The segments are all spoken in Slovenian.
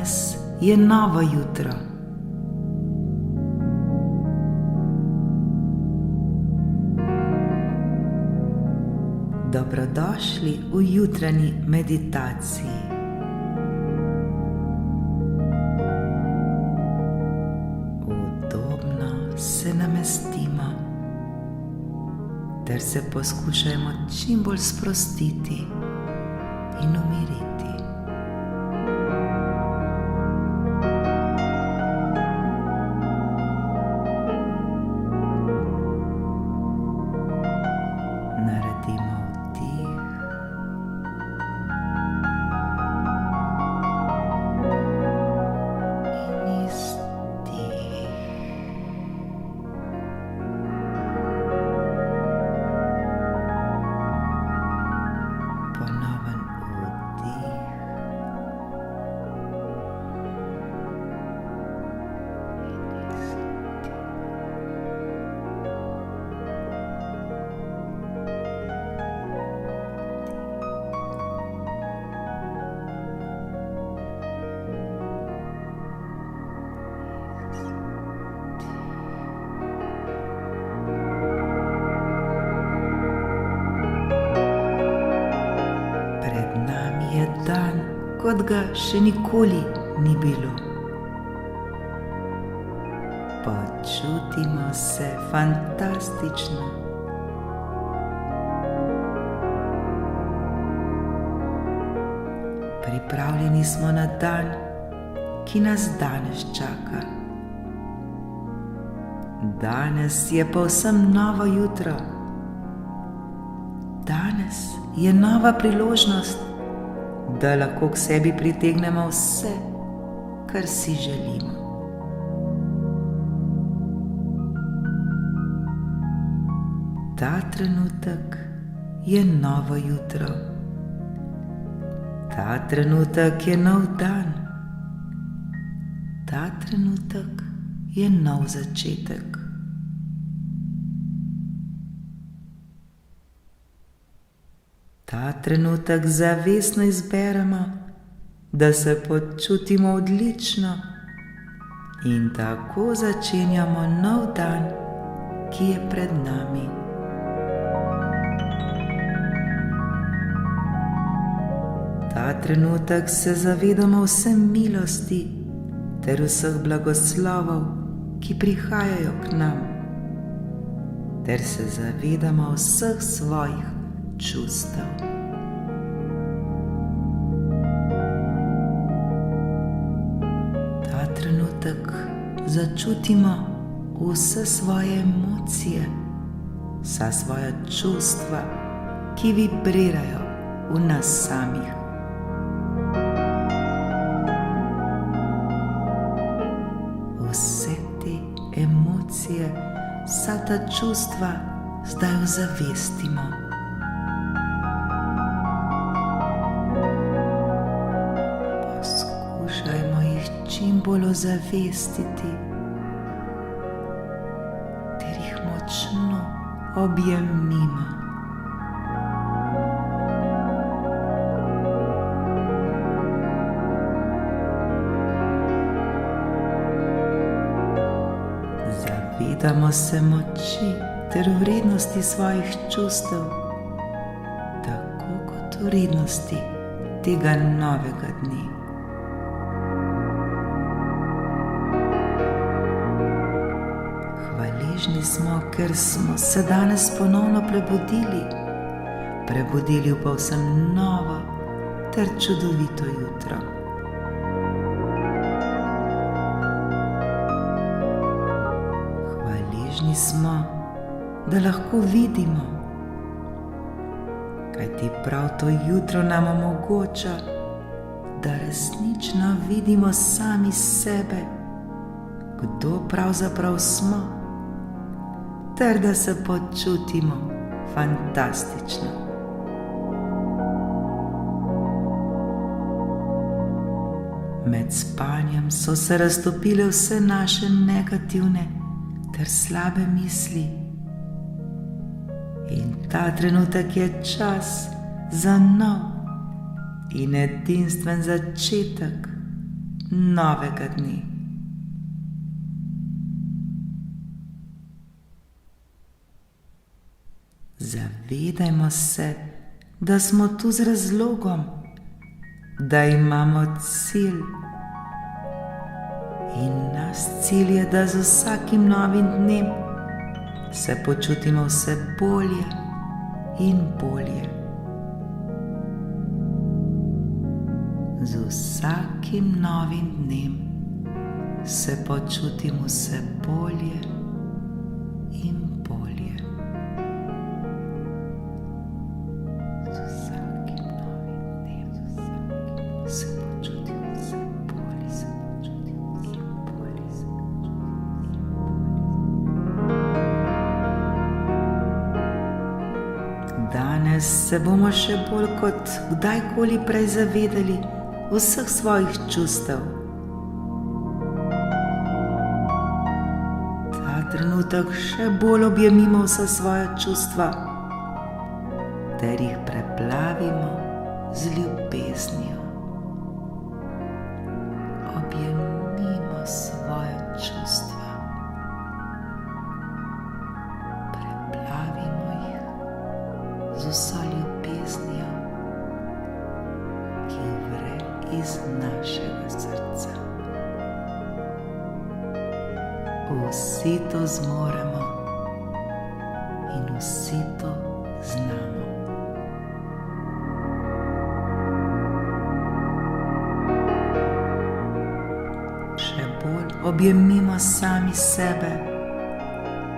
Danes je novo jutro. Dobrodošli v jutranji meditaciji. Udobno se namestimo ter se poskušajmo čim bolj sprostiti in umiriti. Naredimo vdih in izdih. Ponoven vdih je dan, kot ga še nikoli ni bilo. Počutimo se fantastično. Pripravljeni smo na dan, ki nas danes čaka. Danes je povsem novo jutro. Danes je nova priložnost, da lahko k sebi pritegnemo vse, kar si želimo. Ta trenutek je novo jutro. Ta trenutek je nov dan. Ta trenutek je nov začetek. Ta trenutek zavestno izberemo, da se počutimo odlično in tako začenjamo nov dan, ki je pred nami. Ta trenutek se zavedamo vse milosti ter vseh blagoslovov, ki prihajajo k nam, ter se zavedamo vseh svojih čustev. Ta trenutek začutimo vse svoje emocije, vsa svoja čustva, ki vibrirajo v nas samih. Vse te emocije, vsa ta čustva zdaj ozavestimo. Poskušajmo jih čim bolj ozavestiti ter jih močno objemimo. Zavedamo se moči ter vrednosti svojih čustev, tako kot vrednosti tega novega dne. Hvaležni smo, ker smo se danes ponovno prebudili v povsem novo ter čudovito jutro. Hvaležni smo, da lahko vidimo, kajti prav to jutro nam omogoča, da resnično vidimo sami sebe, kdo pravzaprav smo, ter da se počutimo fantastično. Med spanjem so se raztopile vse naše negativne ter slabe misli. In ta trenutek je čas za nov in edinstven začetek novega dne. Zavedajmo se, da smo tu z razlogom, da imamo cilj. In naš cilj je, da z vsakim novim dnem se počutimo vse bolje in bolje. Z vsakim novim dnem se počutim vse bolje in bolje. Z vsakim novim dnem se počutim vse bolje, Danes se bomo še bolj kot kdajkoli prej zavedali vseh svojih čustev. Ta trenutek še bolj objemimo vsa svoja čustva, ter jih preplavimo z ljubeznijo. Objemimo svoja čustva, preplavimo jih z vso ljubeznijo, ki vre iz našega srca. Vsi to zmoremo in vsi to znamo. Še bolj objemimo sami sebe,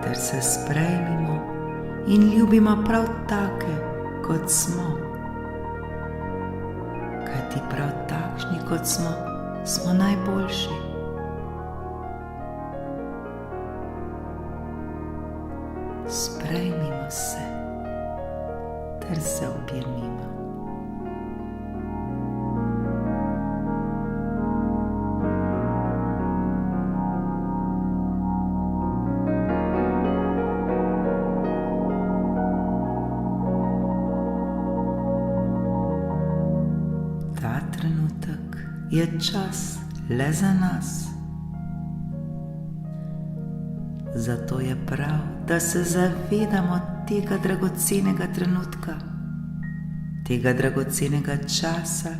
ter se sprejmimo in ljubimo prav take, kot smo. Kajti prav takšni, kot smo, smo najboljši. Sprejmimo se, ter se objemimo. Ta trenutek je čas le za nas. Zato je prav, da se zavedamo tega dragocenega trenutka, tega dragocenega časa,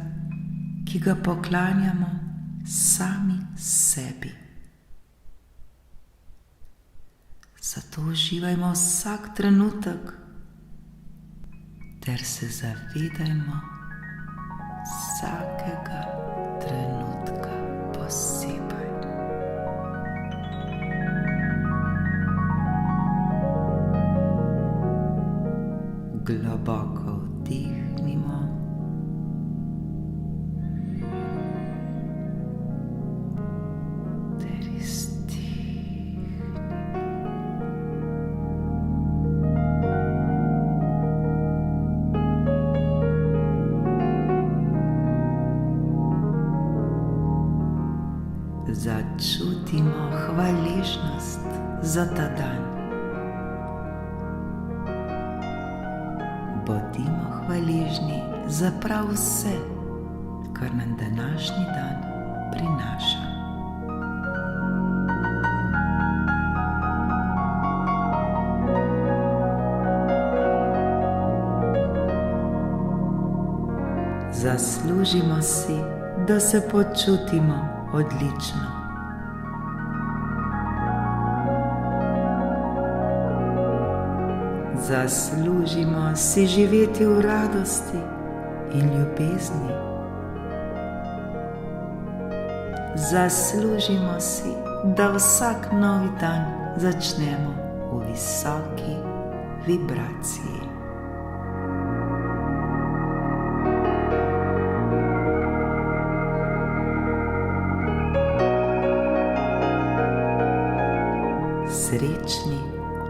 ki ga poklanjamo sami sebi. Zato uživajmo vsak trenutek, ter se zavedajmo vsakega trenutka posebej. Globoko vdihnimo ter izdihnimo. Začutimo hvaležnost za ta dan. Bodimo hvaležni za prav vse, kar nam današnji dan prinaša. Zaslužimo si, da se počutimo odlično. Zaslužimo si živeti v radosti in ljubezni. Zaslužimo si, da vsak novi dan začnemo v visoki vibraciji. Srečni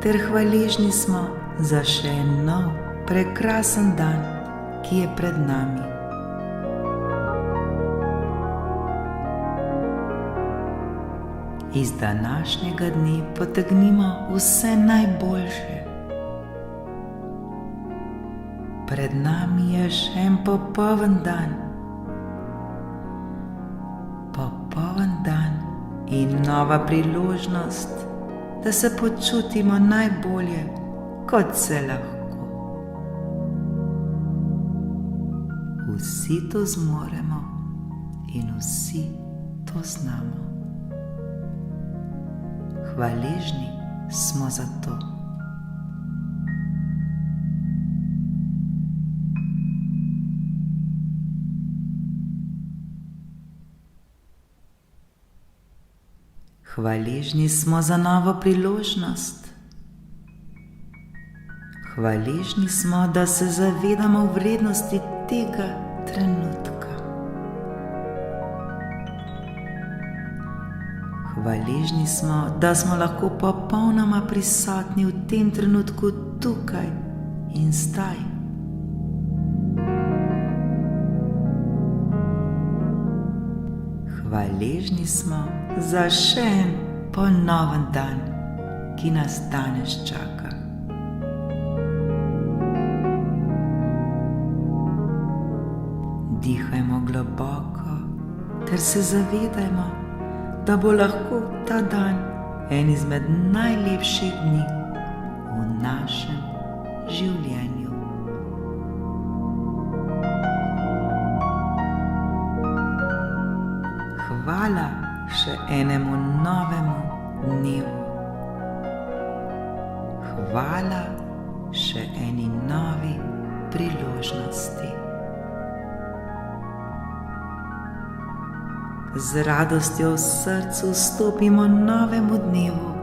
ter hvaležni smo za še en nov, prekrasen dan, ki je pred nami. Iz današnjega dne potegnimo vse najboljše. Pred nami je še en popoln dan. in nova priložnost, da se počutimo najbolje, kot se lahko. Vsi to zmoremo in vsi to znamo. Hvaležni smo za to. Hvaležni smo za novo priložnost. Hvaležni smo, da se zavedamo vrednosti tega trenutka. Hvaležni smo, da smo lahko popolnoma prisotni v tem trenutku tukaj in zdaj. Hvaležni smo za še en ponoven dan, ki nas danes čaka. Dihajmo globoko ter se zavedajmo, da bo lahko ta dan en izmed najlepših dni v našem življenju. Hvala še enemu novemu dnevu. Hvala še eni novi priložnosti. Z radostjo v srcu vstopimo novemu dnevu